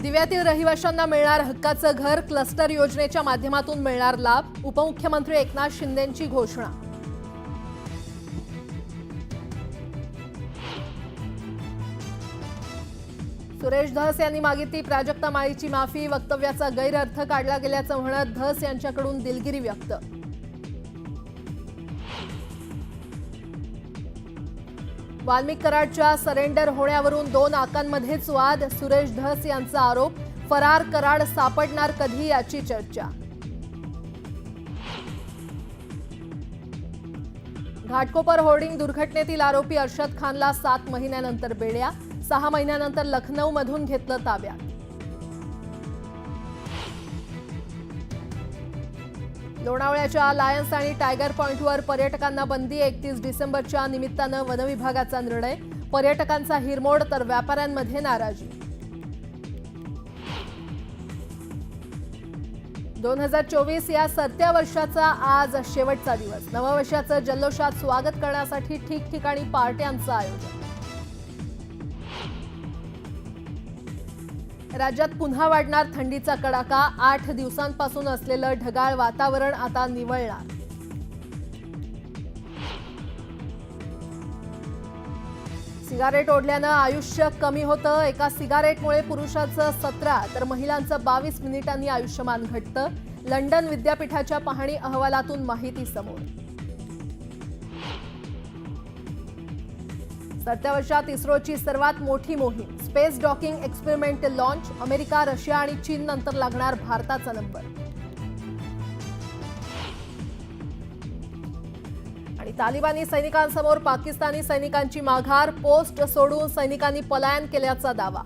दिव्यातील रहिवाशांना मिळणार हक्काचं घर, क्लस्टर योजनेच्या माध्यमातून मिळणार लाभ, उपमुख्यमंत्री एकनाथ शिंदेंची घोषणा. सुरेश धस यांनी मागितली प्राजक्ता माळीची माफी, वक्तव्याचा गैरअर्थ काढला गेल्याचं म्हणत धस यांच्याकडून दिलगिरी व्यक्त. वाल्मिक कराडच्या सरेंडर होण्यावरून 2 आकांमध्येच वाद, सुरेश धस यांचा आरोप, फरार कराड सापडणार कधी याची चर्चा. घाटकोपर होर्डिंग दुर्घटनेतील आरोपी अर्शद खानला 7 महिन्यानंतर बेड्या, 6 महिन्यानंतर लखनौमधून घेतलं ताब्यात. लोणावळ्याच्या लायन्स आणि टायगर पॉइंटवर पर्यटकांना बंदी, 31 डिसेंबरच्या निमित्तानं वनविभागाचा निर्णय, पर्यटकांचा हिरमोड तर व्यापाऱ्यांमध्ये नाराजी. 2024 या सरत्या वर्षाचा आज शेवटचा दिवस, नववर्षाचं जल्लोषात स्वागत करण्यासाठी ठिकठिकाणी पार्ट्यांचं आयोजन. राज्यात पुन्हा वाढणार थंडीचा कडाका, 8 दिवसांपासून असलेलं ढगाळ वातावरण आता निवळणार. सिगारेट ओढल्यानं आयुष्य कमी होतं, एका सिगारेटमुळे पुरुषाचं 17 तर महिलांचं 22 मिनिटांनी आयुष्यमान घटतं. लंडन विद्यापीठाच्या पाहणी अहवालातून माहिती समोर. सरत्या वर्षात इस्रोची सर्वात मोठी मोहीम, space docking experiment launch, America, Russia आणि चीन नंतर लागणार भारताचा नंबर. आणि तालिबानी सैनिकांसमोर पाकिस्तानी सैनिकांची माघार, पोस्ट सोडून सैनिकांनी पलायन केल्याचा दावा.